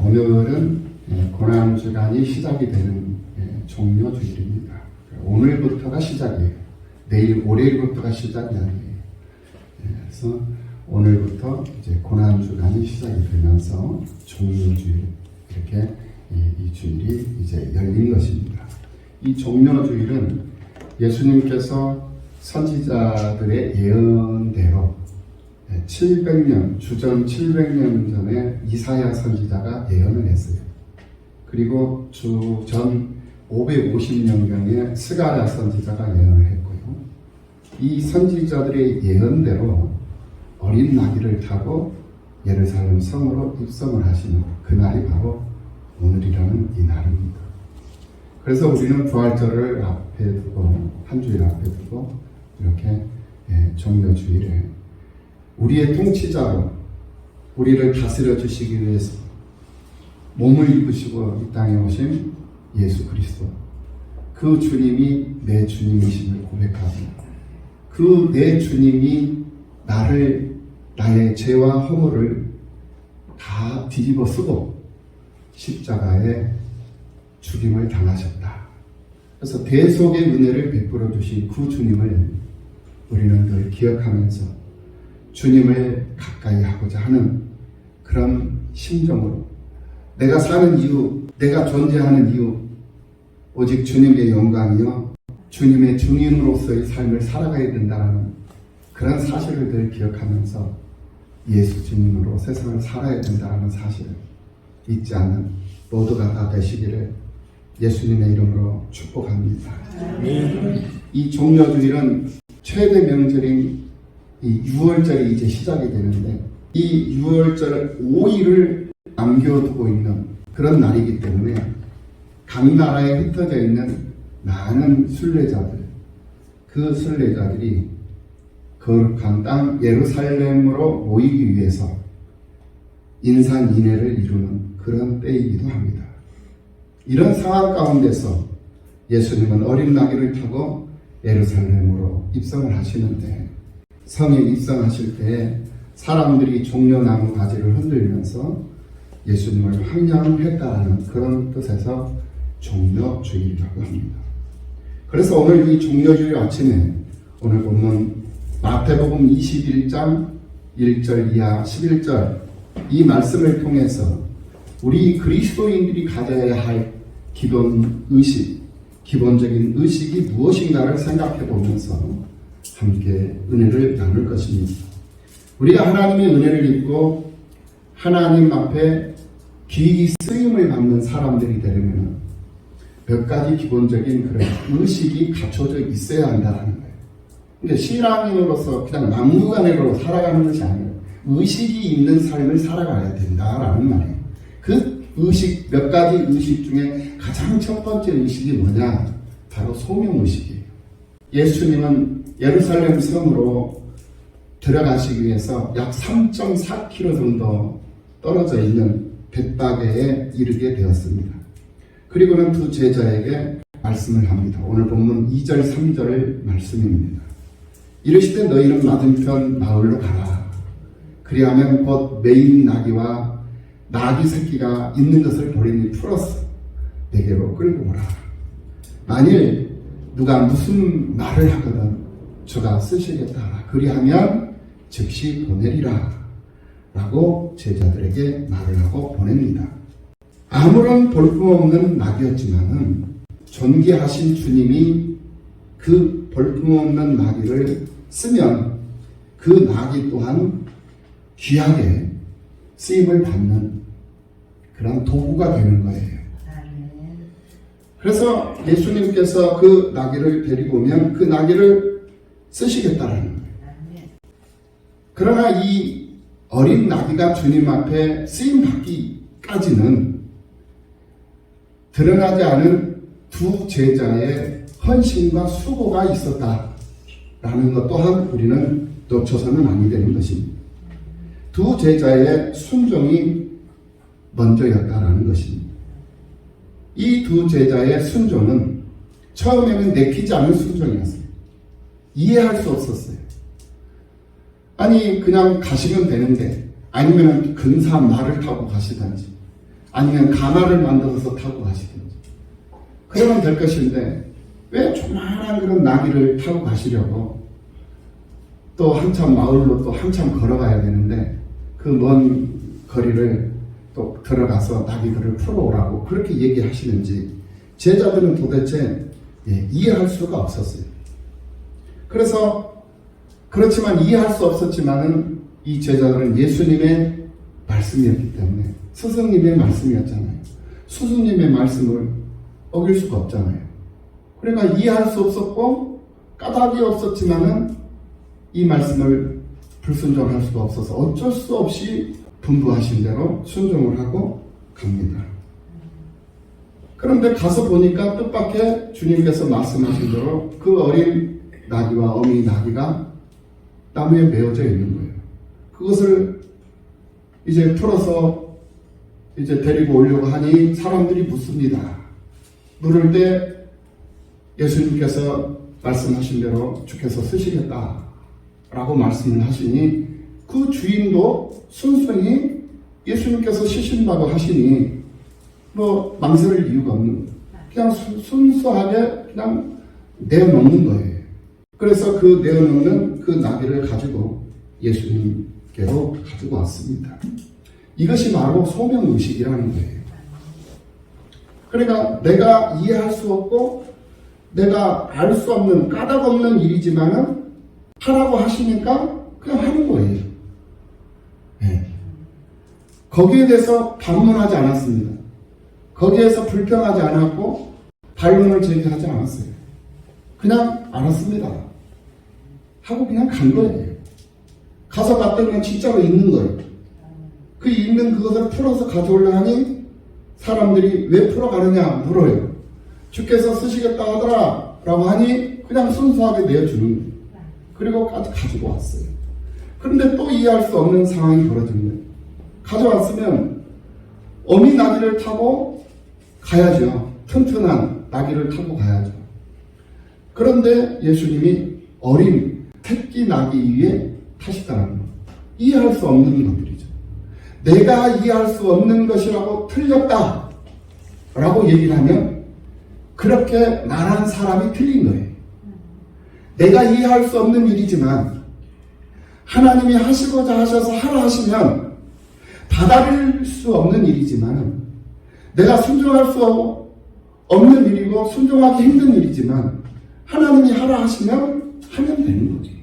오늘은 고난주간이 시작이 되는 종료주일입니다. 오늘부터가 시작이에요. 내일 모레일부터가 시작이 아니에요. 그래서 오늘부터 이제 고난주간이 시작이 되면서 종료주일, 이렇게 이 주일이 이제 열린 것입니다. 이 종료주일은 예수님께서 선지자들의 예언대로 700년, 주전 700년 전에 이사야 선지자가 예언을 했어요. 그리고 주전 550년경에 스가랴 선지자가 예언을 했고요. 이 선지자들의 예언대로 어린 나귀를 타고 예루살렘 성으로 입성을 하시는 그날이 바로 오늘이라는 이 날입니다. 그래서 우리는 부활절을 앞에 두고, 한 주일 앞에 두고 이렇게 종료주일에 우리의 통치자로 우리를 다스려 주시기 위해서 몸을 입으시고 이 땅에 오신 예수 그리스도, 그 주님이 내 주님이심을 고백하고 그 내 주님이 나의 죄와 허물을 다 뒤집어 쓰고 십자가에 죽임을 당하셨다. 그래서 대속의 은혜를 베풀어 주신 그 주님을 우리는 늘 기억하면서 주님을 가까이 하고자 하는 그런 심정으로 내가 사는 이유, 내가 존재하는 이유, 오직 주님의 영광이요 주님의 증인으로서의 삶을 살아가야 된다는 그런 사실을 늘 기억하면서 예수 증인으로 세상을 살아야 된다는 사실을 잊지 않는 모두가 다 되시기를 예수님의 이름으로 축복합니다. 이 종료주일은 최대 명절인 이 6월절이 이제 시작이 되는데, 이 6월절 5일을 남겨두고 있는 그런 날이기 때문에 각 나라에 흩어져 있는 많은 순례자들, 그 순례자들이 거룩한 땅 예루살렘으로 모이기 위해서 인산인해를 이루는 그런 때이기도 합니다. 이런 상황 가운데서 예수님은 어린 나귀를 타고 예루살렘으로 입성을 하시는데, 성에 입성하실 때에 사람들이 종려나무 가지를 흔들면서 예수님을 환영했다는 그런 뜻에서 종료주일이라고 합니다. 그래서 오늘 이 종료주일 아침에 오늘 보면 마태복음 21장 1절 이하 11절 이 말씀을 통해서 우리 그리스도인들이 가져야 할 기본적인 의식이 무엇인가를 생각해 보면서 함께 은혜를 나눌 것입니다. 우리가 하나님의 은혜를 입고 하나님 앞에 귀히 쓰임을 받는 사람들이 되려면 몇 가지 기본적인 그런 의식이 갖춰져 있어야 한다는 거예요. 근데 신앙인으로서 그냥 막무가내로 살아가는 것이 아니에요. 의식이 있는 삶을 살아가야 된다라는 말이에요. 그 의식, 몇 가지 의식 중에 가장 첫 번째 의식이 뭐냐? 바로 소명의식이에요. 예수님은 예루살렘 성으로 들어가시기 위해서 약 3.4km 정도 떨어져 있는 벳바게에 이르게 되었습니다. 그리고는 두 제자에게 말씀을 합니다. 오늘 본문 2절 3절 말씀입니다. 이르시되 너희는 맞은편 마을로 가라. 그리하면 곧 매인 나귀와 나귀 새끼가 있는 것을 보리니 풀어서 내게로 끌고 오라. 만일 누가 무슨 말을 하거든 주가 쓰시겠다. 그리하면 즉시 보내리라. 라고 제자들에게 말을 하고 보냅니다. 아무런 볼품없는 나귀였지만은 존귀하신 주님이 그 볼품없는 나귀를 쓰면 그 나귀 또한 귀하게 쓰임을 받는 그런 도구가 되는 거예요. 그래서 예수님께서 그 나귀를 데리고 오면 그 나귀를 쓰시겠다라는 거예요. 그러나 이 어린 나귀가 주님 앞에 쓰임 받기까지는 드러나지 않은 두 제자의 헌신과 수고가 있었다라는 것 또한 우리는 놓쳐서는 아니 되는 것입니다. 두 제자의 순종이 먼저였다라는 것입니다. 이 두 제자의 순종은 처음에는 내키지 않은 순종이었어요. 이해할 수 없었어요. 아니 그냥 가시면 되는데, 아니면 근사한 말을 타고 가시든지, 아니면 가마를 만들어서 타고 가시든지 그러면 될 것인데 왜 조그마한 그런 나귀를 타고 가시려고 또 한참 마을로 또 한참 걸어가야 되는데 그 먼 거리를 또 들어가서 나귀들을 풀어오라고 그렇게 얘기하시는지 제자들은 도대체 이해할 수가 없었어요. 그래서 그렇지만 이해할 수 없었지만은 이 제자들은 예수님의 말씀이었기 때문에 스승님의 말씀이었잖아요. 스승님의 말씀을 어길 수가 없잖아요. 그러니까 이해할 수 없었고 까닭이 없었지만은 이 말씀을 불순종할 수가 없어서 어쩔 수 없이 분부하신 대로 순종을 하고 갑니다. 그런데 가서 보니까 뜻밖의 주님께서 말씀하신 대로 그 어린 나귀와 어미 나귀가 나무에 메어져 있는 거예요. 그것을 이제 풀어서 이제 데리고 오려고 하니 사람들이 묻습니다. 물을 때 예수님께서 말씀하신 대로 주께서 쓰시겠다라고 말씀을 하시니 그 주인도 순순히 예수님께서 쓰신다고 하시니 뭐 망설일 이유가 없는 거예요. 그냥 순수하게 그냥 내어놓는 거예요. 그래서 그 내어놓는 그 나귀를 가지고 예수님께로 가지고 왔습니다. 이것이 바로 소명의식이라는 거예요. 그러니까 내가 이해할 수 없고 내가 알 수 없는 까닭 없는 일이지만은 하라고 하시니까 그냥 하는 거예요. 네. 거기에 대해서 반문하지 않았습니다. 거기에서 불평하지 않았고 반론을 제기하지 않았어요. 그냥 알았습니다 하고 그냥 간 거예요. 가서 봤더니 진짜로 있는 거예요. 그 있는 그것을 풀어서 가져오려 하니 사람들이 왜 풀어가느냐 물어요. 주께서 쓰시겠다 하더라 라고 하니 그냥 순수하게 내어주는 거예요. 그리고 가지고 왔어요. 그런데 또 이해할 수 없는 상황이 벌어진 거예요. 가져왔으면 어미 나귀를 타고 가야죠. 튼튼한 나귀를 타고 가야죠. 그런데 예수님이 어린 새끼 나귀 위에 타시다는 거예요. 이해할 수 없는 것들이죠. 내가 이해할 수 없는 것이라고 틀렸다 라고 얘기를 하면 그렇게 말한 사람이 틀린 거예요. 내가 이해할 수 없는 일이지만 하나님이 하시고자 하셔서 하라 하시면 받아들일 수 없는 일이지만 내가 순종할 수 없는 일이고 순종하기 힘든 일이지만 하나님이 하라 하시면 하면 되는 거지.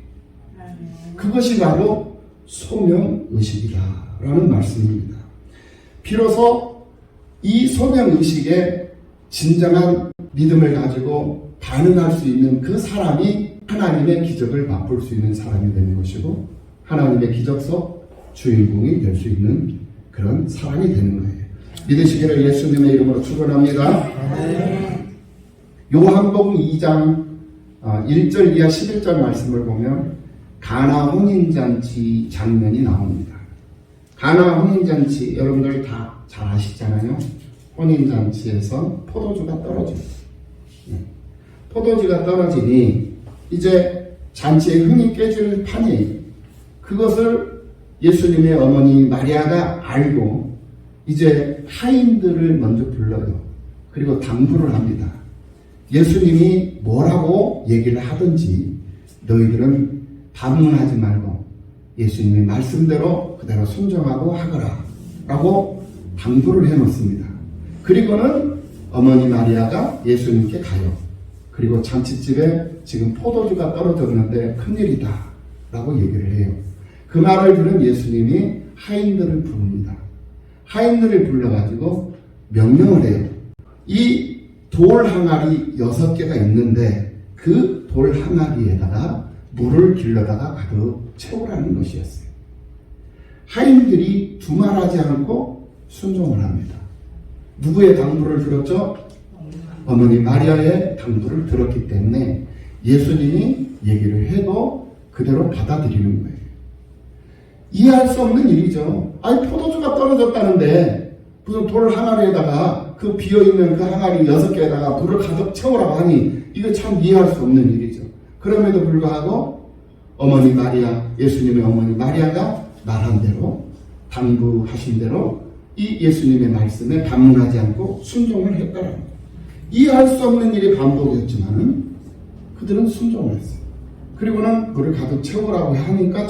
그것이 바로 소명의식이다라는 말씀입니다. 비로소 이 소명의식에 진정한 믿음을 가지고 반응할 수 있는 그 사람이 하나님의 기적을 맛볼 수 있는 사람이 되는 것이고 하나님의 기적 속 주인공이 될 수 있는 그런 사람이 되는 거예요. 믿으시기를 예수님의 이름으로 축원합니다. 요한복음 2장 1절 이하 11절 말씀을 보면 가나 혼인잔치 장면이 나옵니다. 가나 혼인잔치 여러분들 다 잘 아시잖아요. 혼인잔치에서 포도주가 떨어져요. 포도주가 떨어지니 이제 잔치의 흥이 깨질 판이에요. 그것을 예수님의 어머니 마리아가 알고 이제 하인들을 먼저 불러요. 그리고 당부를 합니다. 예수님이 뭐라고 얘기를 하든지 너희들은 반문하지 말고 예수님의 말씀대로 그대로 순종하고 하거라 라고 당부를 해놓습니다. 그리고는 어머니 마리아가 예수님께 가요. 그리고 잔치집에 지금 포도주가 떨어졌는데 큰일이다 라고 얘기를 해요. 그 말을 들은 예수님이 하인들을 부릅니다. 하인들을 불러가지고 명령을 해요. 이 돌 항아리 6개가 있는데 그 돌 항아리에다가 물을 길러다가 가득 채우라는 것이었어요. 하인들이 두말하지 않고 순종을 합니다. 누구의 당부를 들었죠? 어머니 마리아의 당부를 들었기 때문에 예수님이 얘기를 해도 그대로 받아들이는 거예요. 이해할 수 없는 일이죠. 아니 포도주가 떨어졌다는데 무슨 돌 항아리에다가 그 비어있는 그 항아리 6개에다가 물을 가득 채우라고 하니 이거 참 이해할 수 없는 일이죠. 그럼에도 불구하고 어머니 마리아, 예수님의 어머니 마리아가 말한 대로 당부하신 대로 이 예수님의 말씀에 반문하지 않고 순종을 했다라는 거예요. 이해할 수 없는 일이 반복이었지만 그들은 순종을 했어요. 그리고는 물을 가득 채우라고 하니까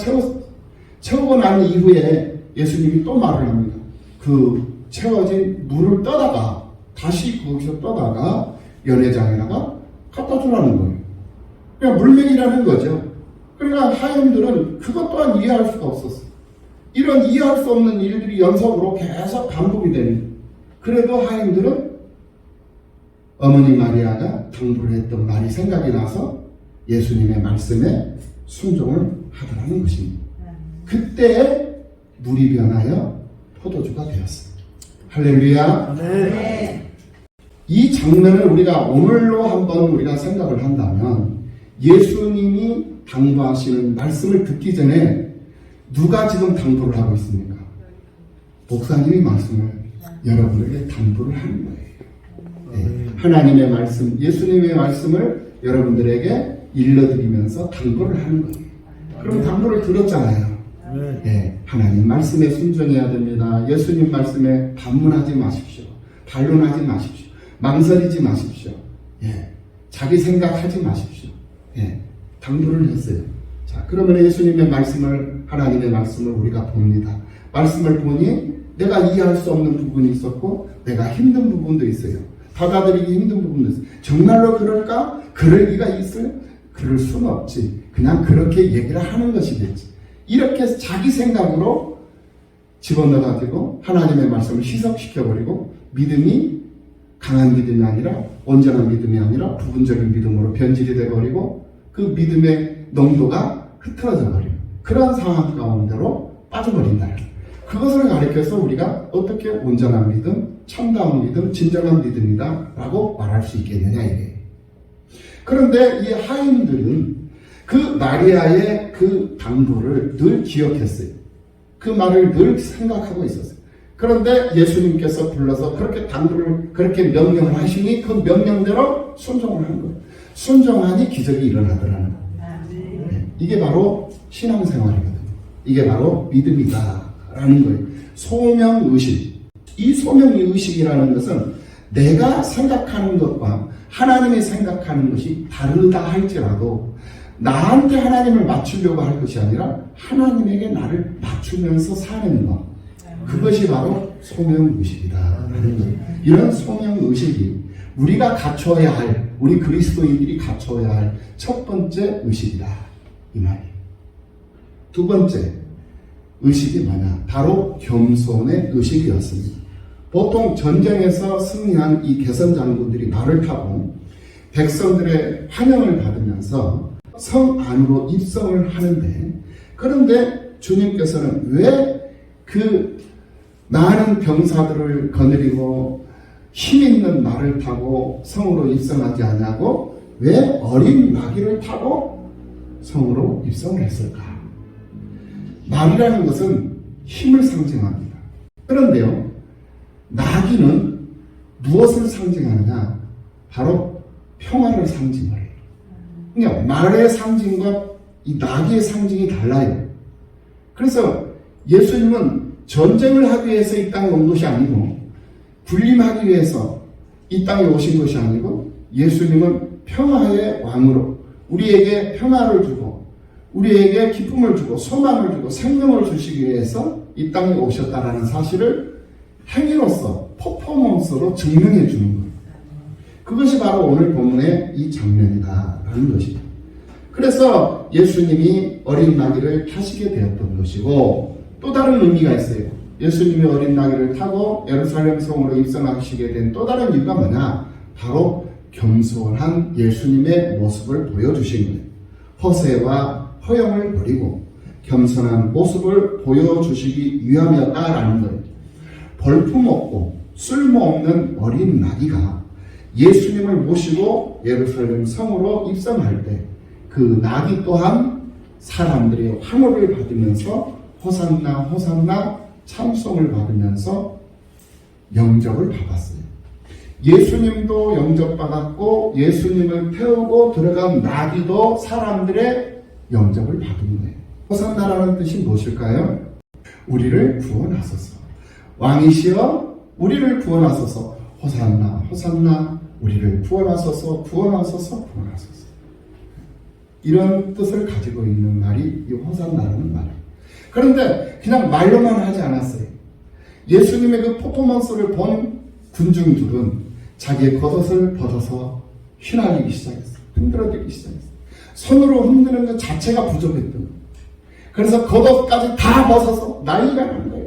채우고 난 이후에 예수님이 또 말을 합니다. 그 채워진 물을 떠다가 다시 거기서 떠다가 연회장에다가 갖다 주라는 거예요. 그냥 물맥이라는 거죠. 그러니까 하인들은 그것 또한 이해할 수가 없었어요. 이런 이해할 수 없는 일들이 연속으로 계속 반복이 됩니다. 그래도 하인들은 어머니 마리아가 당부를 했던 말이 생각이 나서 예수님의 말씀에 순종을 하더라는 것입니다. 그때 물이 변하여 포도주가 되었습니다. 할렐루야. 네. 이 장면을 우리가 오늘로 한번 우리가 생각을 한다면 예수님이 당부하시는 말씀을 듣기 전에 누가 지금 당부를 하고 있습니까? 목사님이 말씀을 여러분에게 당부를 하는 거예요. 네. 하나님의 말씀, 예수님의 말씀을 여러분들에게 일러드리면서 당부를 하는 거예요. 그럼 당부를 들었잖아요. 네. 하나님 말씀에 순종해야 됩니다. 예수님 말씀에 반문하지 마십시오. 반론하지 마십시오. 망설이지 마십시오. 예. 자기 생각하지 마십시오. 예. 당부를 했어요. 자, 그러면 예수님의 말씀을, 하나님의 말씀을 우리가 봅니다. 말씀을 보니 내가 이해할 수 없는 부분이 있었고 내가 힘든 부분도 있어요. 받아들이기 힘든 부분도 있어요. 정말로 그럴까? 그럴 리가 있어요? 그럴 수는 없지. 그냥 그렇게 얘기를 하는 것이겠지. 이렇게 자기 생각으로 집어넣어가지고 하나님의 말씀을 희석시켜버리고 믿음이 강한 믿음이 아니라 온전한 믿음이 아니라 부분적인 믿음으로 변질이 되어버리고 그 믿음의 농도가 흐트러져 버리고 그런 상황 가운데로 빠져버린다. 그것을 가리켜서 우리가 어떻게 온전한 믿음, 참다운 믿음, 진정한 믿음이다 라고 말할 수 있겠느냐 이게. 그런데 이 하인들은 그 마리아의 그 당부를 늘 기억했어요. 그 말을 늘 생각하고 있었어요. 그런데 예수님께서 불러서 그렇게 당부를, 그렇게 명령을 하시니 그 명령대로 순종을 한 거예요. 순종하니 기적이 일어나더라는 거예요. 네. 이게 바로 신앙생활이거든요. 이게 바로 믿음이다라는 거예요. 소명의식. 이 소명의식이라는 것은 내가 생각하는 것과 하나님이 생각하는 것이 다르다 할지라도 나한테 하나님을 맞추려고 할 것이 아니라 하나님에게 나를 맞추면서 사는 것. 그것이 바로 소명의식이다라는 거예요. 이런 소명의식이 우리가 갖춰야 할, 우리 그리스도인들이 갖춰야 할 첫 번째 의식이다 이 말이에요. 두 번째 의식이 뭐냐? 바로 겸손의 의식이었습니다. 보통 전쟁에서 승리한 이 개선 장군들이 말을 타고 백성들의 환영을 받으면서 성 안으로 입성을 하는데, 그런데 주님께서는 왜 그 많은 병사들을 거느리고 힘있는 말을 타고 성으로 입성하지 않냐고 왜 어린 나귀를 타고 성으로 입성을 했을까? 말이라는 것은 힘을 상징합니다. 그런데요, 나귀는 무엇을 상징하느냐? 바로 평화를 상징해요. 그러니까 말의 상징과 이 나귀의 상징이 달라요. 그래서 예수님은 전쟁을 하기 위해서 이 땅에 온 것이 아니고 군림하기 위해서 이 땅에 오신 것이 아니고 예수님은 평화의 왕으로 우리에게 평화를 주고 우리에게 기쁨을 주고 소망을 주고 생명을 주시기 위해서 이 땅에 오셨다라는 사실을 행위로서 퍼포먼스로 증명해 주는 거예요. 그것이 바로 오늘 본문의 이 장면이다라는 것입니다. 그래서 예수님이 어린 나귀를 타시게 되었던 것이고 또 다른 의미가 있어요. 예수님이 어린 나귀를 타고 예루살렘 성으로 입성하시게 된 또 다른 이유가 뭐냐? 바로 겸손한 예수님의 모습을 보여주신 거예요. 허세와 허영을 버리고 겸손한 모습을 보여주시기 위함이었다라는 거예요. 볼품없고 쓸모없는 어린 나귀가 예수님을 모시고 예루살렘 성으로 입성할 때 그 나귀 또한 사람들의 환호를 받으면서 호산나 호산나 찬송을 받으면서 영접을 받았어요. 예수님도 영접받았고 예수님을 태우고 들어간 나귀도 사람들의 영접을 받은 거예요. 호산나라는 뜻이 무엇일까요? 우리를 구원하소서. 왕이시여 우리를 구원하소서. 호산나 호산나 우리를 구원하소서 구원하소서 구원하소서. 이런 뜻을 가지고 있는 말이 이 호산나라는 말이에요. 그런데 그냥 말로만 하지 않았어요. 예수님의 그 퍼포먼스를 본 군중들은 자기의 겉옷을 벗어서 휘날리기 시작했어요. 흔들어대기 시작했어요. 손으로 흔드는 것 자체가 부족했던 거예요. 그래서 겉옷까지 다 벗어서 난리가 난 거예요.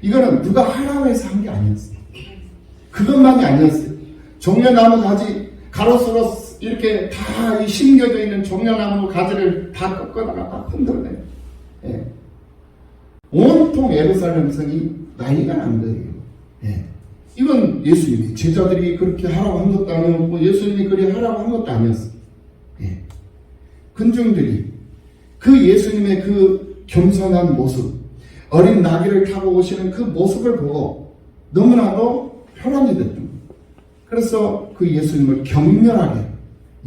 이거는 누가 하라고 해서 한 게 아니었어요. 그것만이 아니었어요. 종려나무 가지 가로수로 이렇게 다 심겨져 있는 종려나무 가지를 다 꺾어다가 다 흔들어내요. 예. 온통 예루살렘 성이 난리가 난 거예요. 예. 이건 예수님이 제자들이 그렇게 하라고 한 것도 아니었고 예수님이 그렇게 하라고 한 것도 아니었어요. 예. 근중들이 그 예수님의 그 겸손한 모습, 어린 나귀를 타고 오시는 그 모습을 보고 너무나도 혈안이 됐던 거예요. 그래서 그 예수님을 격렬하게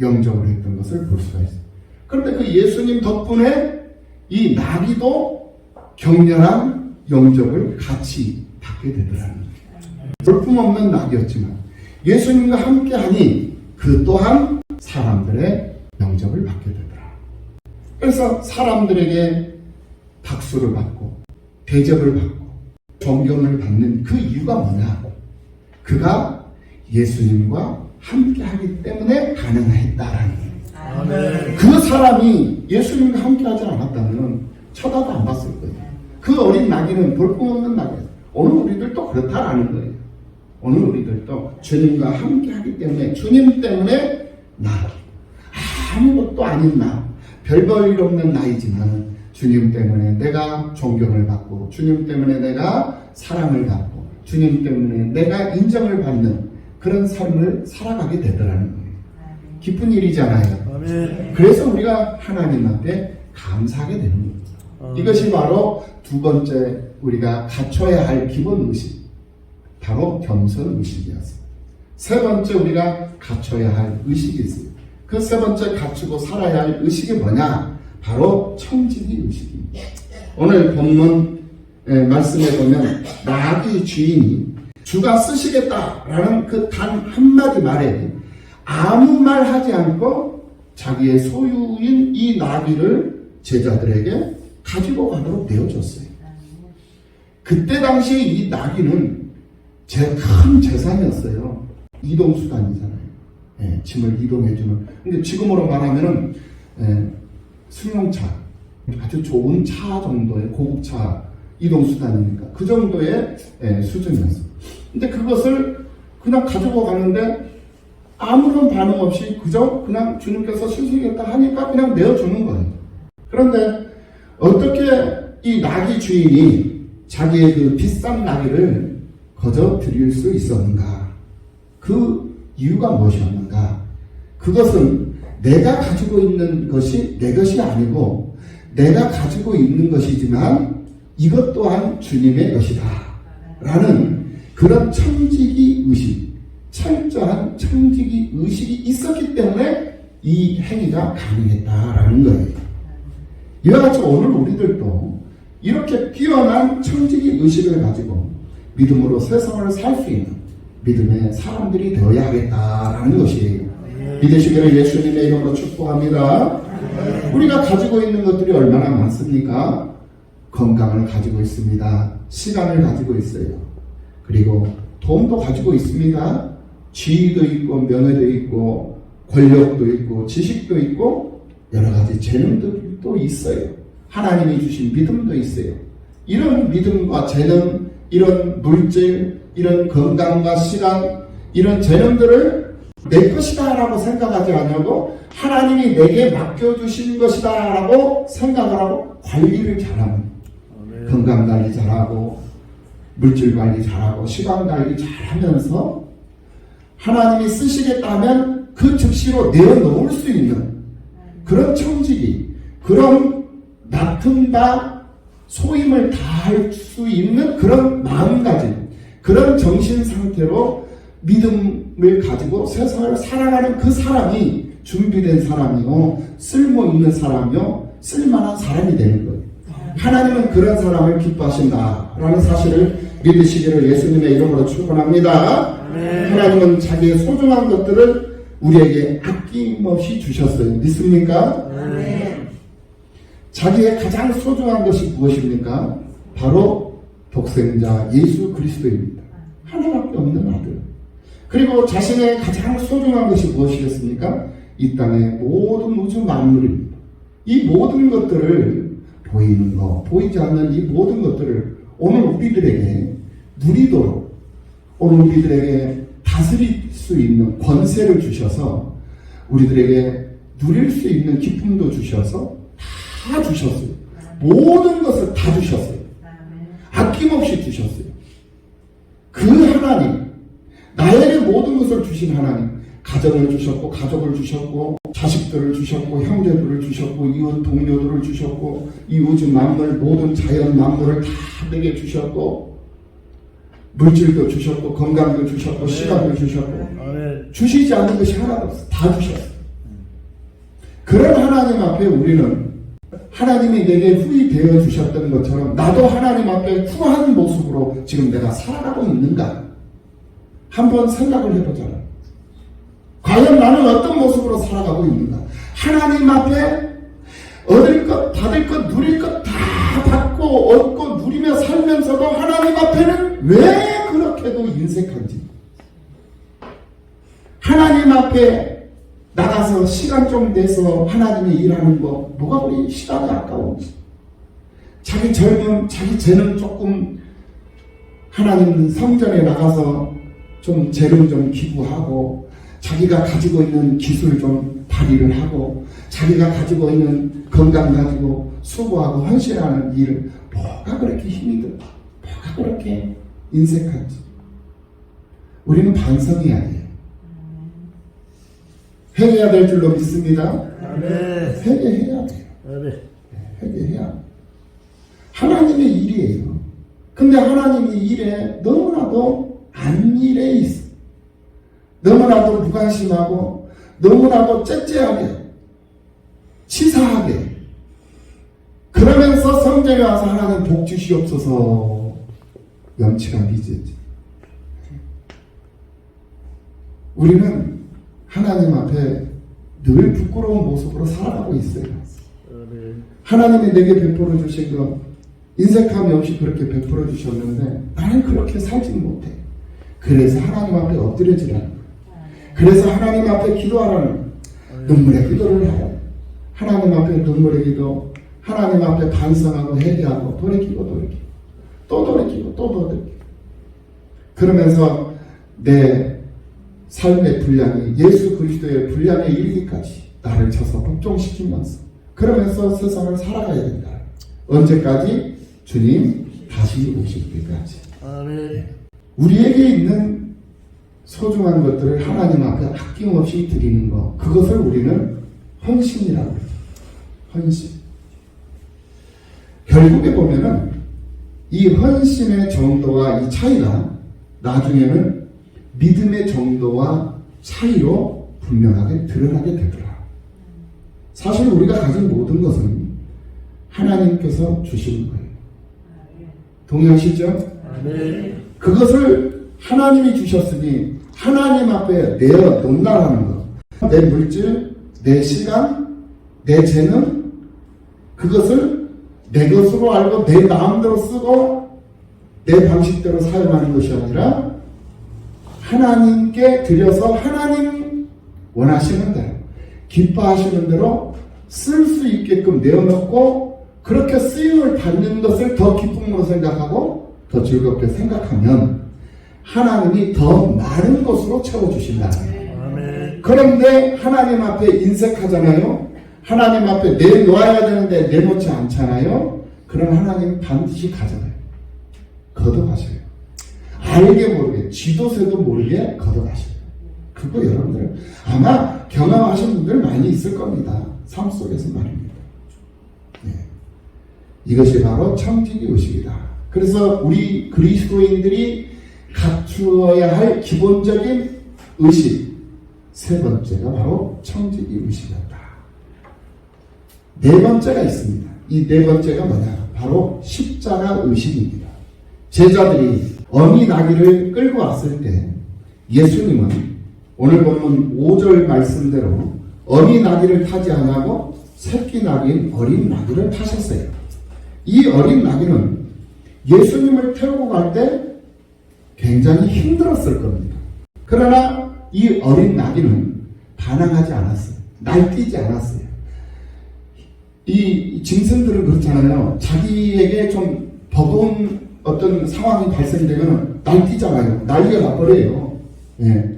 영접을 했던 것을 볼 수가 있어요. 그런데 그 예수님 덕분에 이 나귀도 격렬한 영접을 같이 받게 되더라는 거예요. 볼품없는 낙이었지만 예수님과 함께하니 그 또한 사람들의 영접을 받게 되더라. 그래서 사람들에게 박수를 받고 대접을 받고 존경을 받는 그 이유가 뭐냐? 그가 예수님과 함께하기 때문에 가능했다라는 거예요. 아멘. 그 사람이 예수님과 함께하지 않았다면 쳐다도 안 봤을 거예요. 그 어린 나귀는 볼품없는 나귀예요. 오늘 우리들도 그렇다라는 거예요. 오늘 우리들도 주님과 함께하기 때문에 주님 때문에 나 아무것도 아닌 나 별 볼 일 없는 나이지만 주님 때문에 내가 존경을 받고 주님 때문에 내가 사랑을 받고 주님 때문에 내가 인정을 받는 그런 삶을 살아가게 되더라는 거예요. 기쁜 일이잖아요. 아멘. 그래서 우리가 하나님 앞에 감사하게 되는 거예요. 이것이 바로 두 번째 우리가 갖춰야 할 기본 의식, 바로 겸손 의식이었어요. 세 번째 우리가 갖춰야 할 의식이 있어요. 그 세 번째 갖추고 살아야 할 의식이 뭐냐? 바로 청지기 의식입니다. 오늘 본문 말씀에 보면 나귀 주인이 주가 쓰시겠다라는 그 단 한마디 말에 아무 말 하지 않고 자기의 소유인 이 나귀를 제자들에게 가지고 가도록 내어줬어요. 그때 당시에 이 나귀는 큰 재산이었어요. 이동수단이잖아요. 예, 짐을 이동해주는. 근데 지금으로 말하면은 승용차, 아주 좋은 차 정도의 고급차 이동수단이니까 그 정도의 수준이었어요. 근데 그것을 그냥 가지고 가는데 아무런 반응 없이 그저 그냥 주님께서 쓰시겠다 하니까 그냥 내어주는 거예요. 그런데 어떻게 이 나귀 주인이 자기의 그 비싼 나귀를 거저 드릴 수 있었는가? 그 이유가 무엇이었는가? 그것은 내가 가지고 있는 것이 내 것이 아니고 내가 가지고 있는 것이지만 이것 또한 주님의 것이다 라는 그런 청지기 의식, 철저한 청지기 의식이 있었기 때문에 이 행위가 가능했다라는 거예요. 이와 같이 오늘 우리들도 이렇게 뛰어난 청지기 의식을 가지고 믿음으로 세상을 살 수 있는 믿음의 사람들이 되어야 하겠다라는 것이에요. 믿으시기를 예수님의 이름으로 축복합니다. 우리가 가지고 있는 것들이 얼마나 많습니까? 건강을 가지고 있습니다. 시간을 가지고 있어요. 그리고 돈도 가지고 있습니다. 지위도 있고 명예도 있고 권력도 있고 지식도 있고 여러 가지 재능들도 있어요. 하나님이 주신 믿음도 있어요. 이런 믿음과 재능, 이런 물질, 이런 건강과 시간, 이런 재능들을 내 것이다 라고 생각하지 않고 하나님이 내게 맡겨주신 것이다 라고 생각을 하고 관리를 잘하면 건강관리 잘하고 물질관리 잘하고 시간관리 잘하면서 하나님이 쓰시겠다 하면 그 즉시로 내어놓을 수 있는 그런 청지기, 그런 맡은 바 소임을 다할 수 있는 그런 마음가짐, 그런 정신 상태로 믿음을 가지고 세상을 살아가는 그 사람이 준비된 사람이요, 쓸모있는 사람이요, 쓸만한 사람이 되는 거예요. 하나님은 그런 사람을 기뻐하신다라는 사실을 믿으시기를 예수님의 이름으로 축원합니다. 하나님은 자기의 소중한 것들을 우리에게 아낌없이 주셨어요. 믿습니까? 자기의 가장 소중한 것이 무엇입니까? 바로 독생자 예수 그리스도입니다. 하나밖에 없는 아들. 그리고 자신의 가장 소중한 것이 무엇이겠습니까? 이 땅의 모든 우주 만물입니다. 이 모든 것들을 보이는 것, 보이지 않는 이 모든 것들을 오늘 우리들에게 누리도록, 오늘 우리들에게 다스릴 수 있는 권세를 주셔서 우리들에게 누릴 수 있는 기쁨도 주셔서 다 주셨어요. 모든 것을 다 주셨어요. 아낌없이 주셨어요. 그 하나님, 나에게 모든 것을 주신 하나님, 가정을 주셨고, 가족을 주셨고, 자식들을 주셨고, 형제들을 주셨고, 이웃 동료들을 주셨고, 이 우주 만물, 모든 자연 만물을 다 내게 주셨고, 물질도 주셨고, 건강도 주셨고, 시간도 주셨고, 주시지 않는 것이 하나도 없어. 다 주셨어요. 그런 하나님 앞에 우리는 하나님이 내게 후히 되어 주셨던 것처럼 나도 하나님 앞에 후한 모습으로 지금 내가 살아가고 있는가? 한번 생각을 해보잖아요. 과연 나는 어떤 모습으로 살아가고 있는가? 하나님 앞에 얻을 것, 받을 것, 누릴 것 다 받고 얻고 누리며 살면서도 하나님 앞에는 왜 그렇게도 인색한지, 하나님 앞에 나가서 시간 좀 내서 하나님이 일하는 거 뭐가 우리 시간이 아까운지, 자기 젊음, 자기 재능 조금 하나님 성전에 나가서 좀 재능 좀 기부하고 자기가 가지고 있는 기술 좀 발휘를 하고 자기가 가지고 있는 건강 가지고 수고하고 헌신하는 일을 뭐가 그렇게 힘이 들어, 뭐가 그렇게 인색한지 우리는 반성해야 해요. 회개해야 될 줄로 믿습니다. 회개해야 돼요. 회개해야 돼요. 하나님의 일이에요. 근데 하나님의 일에 너무나도 안일해 있어. 너무나도 무관심하고 너무나도 째째하게 치사하게 그러면서 성전에 와서 하나님 복 주시옵소서 염치가 미지지. 우리는 하나님 앞에 늘 부끄러운 모습으로 살아가고 있어요. 하나님이 내게 베풀어 주신 것 인색함이 없이 그렇게 베풀어 주셨는데 나는 그렇게 살지 못해. 그래서 하나님 앞에 엎드려지라는 거예요. 그래서 하나님 앞에 기도하라는 눈물의 기도를 하라. 하나님 앞에 눈물의 기도, 하나님 앞에 반성하고 회개하고 돌이키고 또 돌이키고 또 돌이키고 그러면서 내 삶의 분량이 예수 그리스도의 분량에 이르기까지 나를 쳐서 복종시키면서 그러면서 세상을 살아가야 된다. 언제까지? 주님 다시 오실 때까지. 우리에게 있는 소중한 것들을 하나님 앞에 아낌없이 드리는 것, 그것을 우리는 헌신이라고 해요. 헌신. 결국에 보면은 이 헌신의 정도와 이 차이가 나중에는 믿음의 정도와 차이로 분명하게 드러나게 되더라. 사실 우리가 가진 모든 것은 하나님께서 주시는 거예요. 동의하시죠? 그것을 하나님이 주셨으니 하나님 앞에 내어 놓는다는 것. 내 물질, 내 시간, 내 재능, 그것을 내 것으로 알고 내 마음대로 쓰고 내 방식대로 사용하는 것이 아니라 하나님께 드려서 하나님 원하시는 대로 기뻐하시는 대로 쓸 수 있게끔 내어놓고 그렇게 쓰임을 받는 것을 더 기쁨으로 생각하고 더 즐겁게 생각하면 하나님이 더 많은 것으로 채워주신다. 그런데 하나님 앞에 인색하잖아요. 하나님 앞에 내놓아야 되는데 내놓지 않잖아요. 그럼 하나님 반드시 가져가요. 걷어가셔요. 알게 모르게 쥐도새도 모르게 걷어가셔요. 그거 여러분들 아마 경험하신 분들 많이 있을 겁니다. 삶 속에서 말입니다. 네. 이것이 바로 청지기 의식이다. 그래서 우리 그리스도인들이 갖추어야 할 기본적인 의식 세 번째가 바로 청지기 의식이었다. 네 번째가 있습니다. 이 네 번째가 뭐냐? 바로 십자가 의식입니다. 제자들이 어미 나귀를 끌고 왔을 때 예수님은 오늘 보면 5절 말씀대로 어미 나귀를 타지 않고 새끼 나귀인 어린 나귀를 타셨어요. 이 어린 나귀는 예수님을 태우고 갈 때 굉장히 힘들었을 겁니다. 그러나 이 어린 나귀는 반항하지 않았어요. 날뛰지 않았어요. 이 짐승들은 그렇잖아요. 자기에게 좀 버거운 어떤 상황이 발생되면 날뛰잖아요. 난리가 나버려요. 예.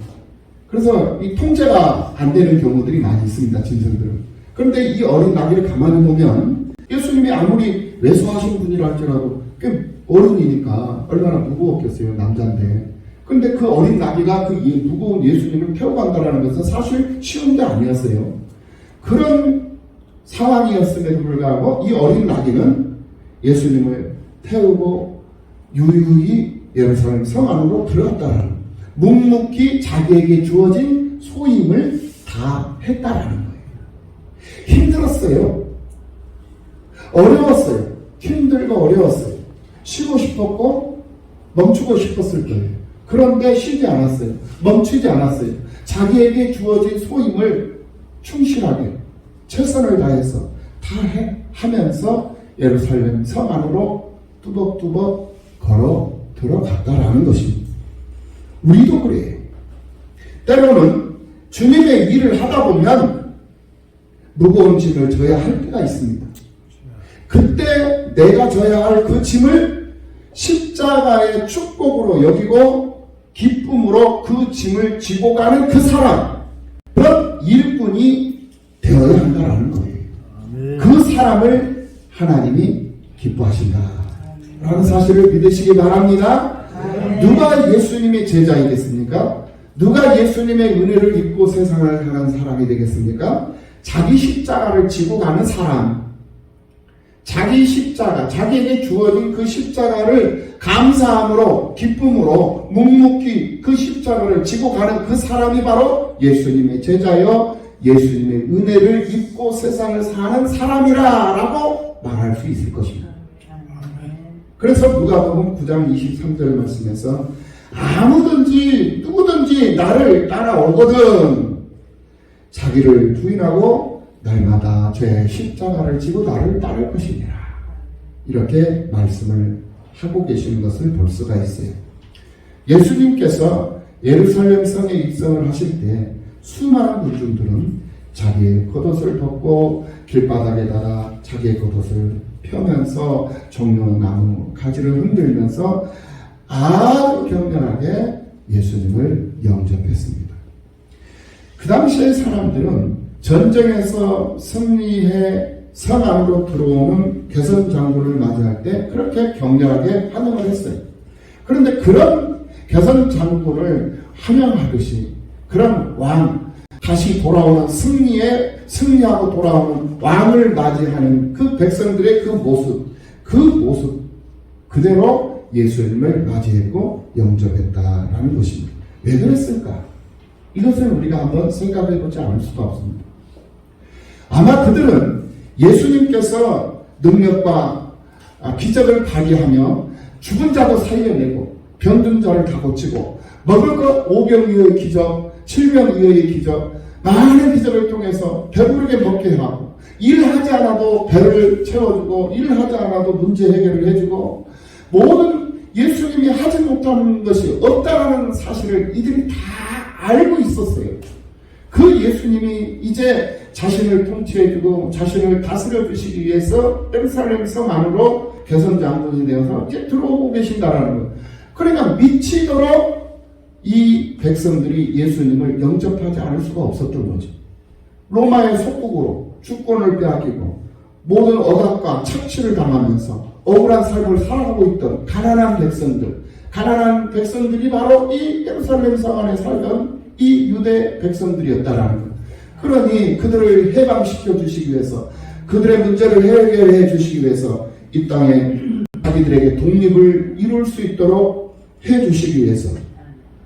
그래서 이 통제가 안 되는 경우들이 많이 있습니다. 짐승들은. 그런데 이 어린 나귀를 가만히 보면 예수님이 아무리 왜소하신 분이라 할지라도 꽤 어른이니까 얼마나 무거웠겠어요. 남자인데. 근데 그 어린 나귀가 그 무거운 예수님을 태우고 간다는 것은 사실 쉬운 게 아니었어요. 그런 상황이었음에도 불구하고 이 어린 나귀는 예수님을 태우고 유유히 예루살렘 성 안으로 들어갔다라는, 묵묵히 자기에게 주어진 소임을 다 했다라는 거예요. 힘들었어요. 어려웠어요. 힘들고 어려웠어요. 쉬고 싶었고 멈추고 싶었을 거예요. 그런데 쉬지 않았어요. 멈추지 않았어요. 자기에게 주어진 소임을 충실하게 최선을 다해서 다 하면서 예루살렘 성 안으로 뚜벅뚜벅 걸어 들어갔다라는 것입니다. 우리도 그래요. 때로는 주님의 일을 하다 보면 무거운 짐을 져야 할 때가 있습니다. 그때 내가 져야 할 그 짐을 십자가의 축복으로 여기고 기쁨으로 그 짐을 지고 가는 그 사람, 그런 일꾼이 되어야 한다라는 거예요. 그 사람을 하나님이 기뻐하신다라는 사실을 믿으시기 바랍니다. 누가 예수님의 제자이겠습니까? 누가 예수님의 은혜를 입고 세상을 가는 사람이 되겠습니까? 자기 십자가를 지고 가는 사람, 자기 십자가, 자기에게 주어진 그 십자가를 감사함으로, 기쁨으로 묵묵히 그 십자가를 지고 가는 그 사람이 바로 예수님의 제자여 예수님의 은혜를 입고 세상을 사는 사람이라 라고 말할 수 있을 것입니다. 그래서 누가복음 9장 23절 말씀에서 아무든지 누구든지 나를 따라오거든 자기를 부인하고 날마다 제 십자가를 지고 나를 따를 것이니라, 이렇게 말씀을 하고 계시는 것을 볼 수가 있어요. 예수님께서 예루살렘 성에 입성을 하실 때 수많은 군중들은 자기의 겉옷을 벗고 길바닥에다가 자기의 겉옷을 펴면서 종려나무 가지를 흔들면서 아주 격렬하게 예수님을 영접했습니다. 그 당시의 사람들은 전쟁에서 승리해 성 안으로 들어오는 개선 장군을 맞이할 때 그렇게 격렬하게 환영을 했어요. 그런데 그런 개선 장군을 환영하듯이 그런 왕, 다시 돌아오는 승리하고 돌아오는 왕을 맞이하는 그 백성들의 그 모습 그대로 예수님을 맞이했고 영접했다라는 것입니다. 왜 그랬을까? 이것을 우리가 한번 생각해 보지 않을 수가 없습니다. 아마 그들은 예수님께서 능력과 기적을 발휘하며 죽은 자도 살려내고 병든 자를 다 고치고 먹을 것 5병 이하의 기적, 7병 이하의 기적, 많은 기적을 통해서 배부르게 먹게 하고 일하지 않아도 배를 채워주고 일하지 않아도 문제 해결을 해주고 모든 예수님이 하지 못하는 것이 없다는 사실을 이들이 다 알고 있었어요. 그 예수님이 이제 자신을 통치해주고 자신을 다스려주시기 위해서 예루살렘 성 안으로 개선장군이 되어서 이제 들어오고 계신다라는 거예요. 그러니까 미치도록 이 백성들이 예수님을 영접하지 않을 수가 없었던 거죠. 로마의 속국으로 주권을 빼앗기고 모든 억압과 착취를 당하면서 억울한 삶을 살아가고 있던 가난한 백성들이 바로 이 예루살렘 성 안에 살던 이 유대 백성들이었다라는 거예요. 그러니 그들을 해방시켜 주시기 위해서, 그들의 문제를 해결해 주시기 위해서 이 땅에 자기들에게 독립을 이룰 수 있도록 해 주시기 위해서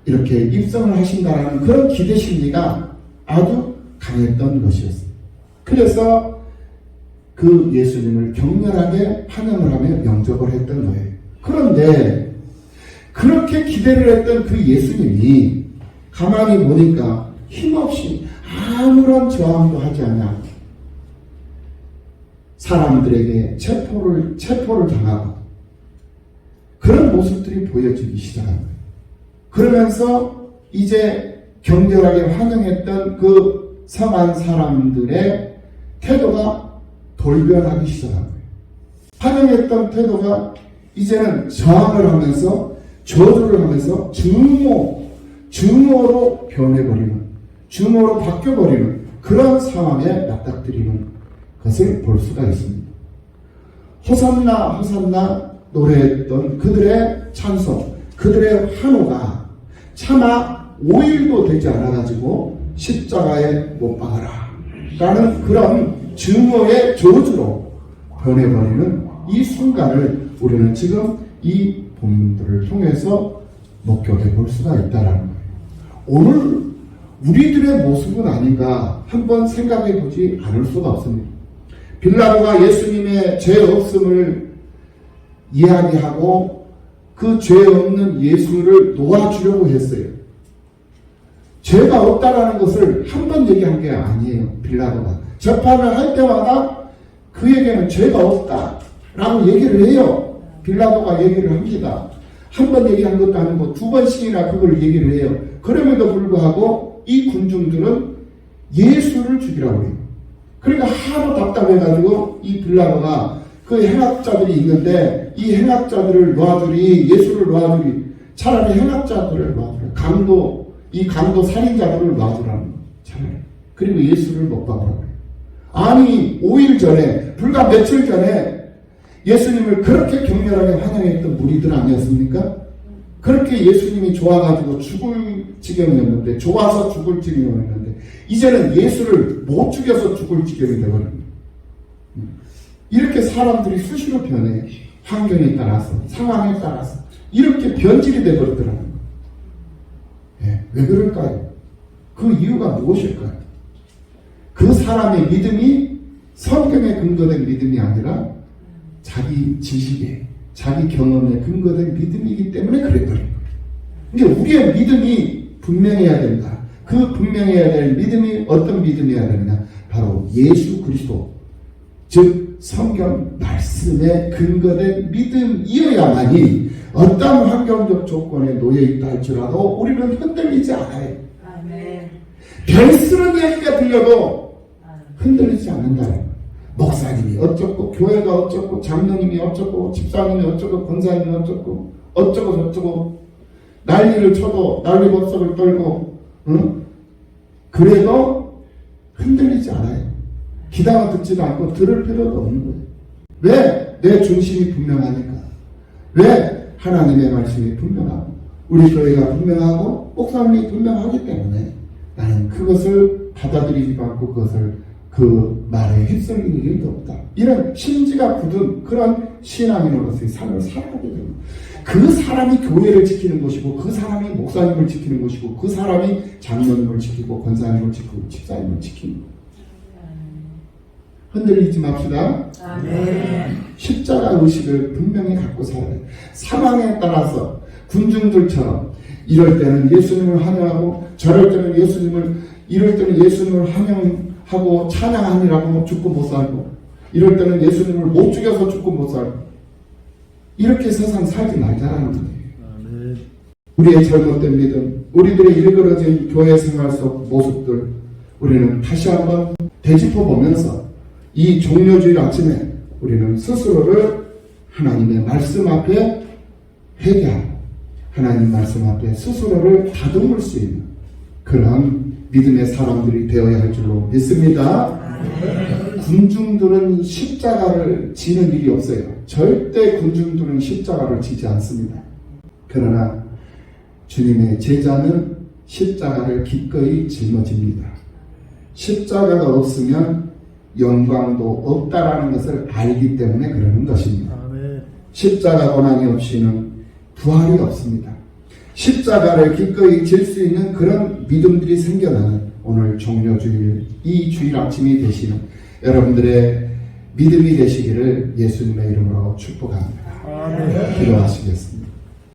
이렇게 입성을 하신다는 그런 기대 심리가 아주 강했던 것이었습니다. 그래서 그 예수님을 격렬하게 환영을 하며 영접을 했던 거예요. 그런데 그렇게 기대를 했던 그 예수님이 가만히 보니까 힘없이 아무런 저항도 하지 않아 사람들에게 체포를 당하고 그런 모습들이 보여지기 시작한 거예요. 그러면서 이제 격렬하게 환영했던 그 성한 사람들의 태도가 돌변하기 시작한 거예요. 환영했던 태도가 이제는 저항을 하면서 저주를 하면서 증오로 변해버리는, 증오로 바뀌어버리는 그런 상황에 맞닥뜨리는 것을 볼 수가 있습니다. 호산나 호산나 노래했던 그들의 찬송, 그들의 환호가 차마 5일도 되지 않아가지고 십자가에 못 박아라 라는 그런 증오의 저주로 변해버리는 이 순간을 우리는 지금 이 본문들을 통해서 목격해 볼 수가 있다는 거예요. 오늘 우리들의 모습은 아닌가 한번 생각해 보지 않을 수가 없습니다. 빌라도가 예수님의 죄 없음을 이야기하고 그 죄 없는 예수를 놓아주려고 했어요. 죄가 없다라는 것을 한 번 얘기한 게 아니에요. 빌라도가 재판을 할 때마다 그에게는 죄가 없다라고 얘기를 해요. 빌라도가 얘기를 합니다. 한 번 얘기한 것도 아니고 두 번씩이나 그걸 얘기를 해요. 그럼에도 불구하고 이 군중들은 예수를 죽이라고 해요. 그러니까 하도 답답해가지고 이 빌라도가 그 행악자들이 있는데 이 행악자들을 놔두리, 예수를 놔두리, 차라리 행악자들을 놔두라. 강도 살인자들을 놔두라는 거예요. 차라리. 그리고 예수를 못 박으라고 해요. 아니 5일 전에, 불과 며칠 전에 예수님을 그렇게 격렬하게 환영했던 무리들 아니었습니까? 그렇게 예수님이 좋아가지고 죽을 지경이었는데, 좋아서 죽을 지경이었는데 이제는 예수를 못 죽여서 죽을 지경이 되거든요. 이렇게 사람들이 수시로 변해. 환경에 따라서, 상황에 따라서 이렇게 변질이 되어버리더라고요. 왜 그럴까요? 그 이유가 무엇일까요? 그 사람의 믿음이 성경에 근거된 믿음이 아니라 자기 지식에, 자기 경험에 근거된 믿음이기 때문에 그래버린 거예요. 그러니까 우리의 믿음이 분명해야 된다. 그 분명해야 될 믿음이 어떤 믿음이어야 되느냐? 바로 예수 그리스도, 즉 성경 말씀에 근거된 믿음이어야만이 어떤 환경적 조건에 놓여 있다 할지라도 우리는 흔들리지 않아요. 별스런 얘기가 들려도 흔들리지 않는다. 목사님이 어쩌고, 교회가 어쩌고, 장로님이 어쩌고, 집사님이 어쩌고, 권사님이 어쩌고, 어쩌고 저쩌고 난리를 쳐도 난리법석을 떨고, 그래도 흔들리지 않아요. 기다가 듣지도 않고 들을 필요도 없는 거예요. 왜? 내 중심이 분명하니까. 왜? 하나님의 말씀이 분명하고 우리 교회가 분명하고 목사님이 분명하기 때문에 나는 그것을 받아들이지도 않고 그것을 그 말에 휩쓸리는 일도 없다. 이런 심지가 굳은 그런 신앙인으로서의 삶을 살아가게 됩니다. 그 사람이 교회를 지키는 것이고, 그 사람이 목사님을 지키는 것이고, 그 사람이 장로님을 지키고, 권사님을 지키고, 집사님을 지키는 거예요. 흔들리지 맙시다. 아멘. 십자가 의식을 분명히 갖고 살아요. 상황에 따라서 군중들처럼 이럴 때는 예수님을 환영하고, 저럴 때는 이럴 때는 예수님을 환영하고 찬양하느라고 죽고 못 살고, 이럴 때는 예수님을 못 죽여서 죽고 못 살고, 이렇게 세상 살지 말자라는 거예요. 아멘. 우리의 잘못된 믿음, 우리들의 일그러진 교회 생활 속 모습들, 우리는 다시 한번 되짚어 보면서 이 종료주일 아침에 우리는 스스로를 하나님의 말씀 앞에 회개하고 하나님 말씀 앞에 스스로를 다듬을 수 있는 그런 믿음의 사람들이 되어야 할 줄로 믿습니다. 군중들은 십자가를 지는 일이 없어요. 절대 군중들은 십자가를 지지 않습니다. 그러나 주님의 제자는 십자가를 기꺼이 짊어집니다. 십자가가 없으면 영광도 없다라는 것을 알기 때문에 그러는 것입니다. 십자가 고난이 없이는 부활이 없습니다. 십자가를 기꺼이 질 수 있는 그런 믿음들이 생겨나는 오늘 종료주일, 이 주일 아침이 되시는 여러분들의 믿음이 되시기를 예수님의 이름으로 축복합니다. 기도하시겠습니다.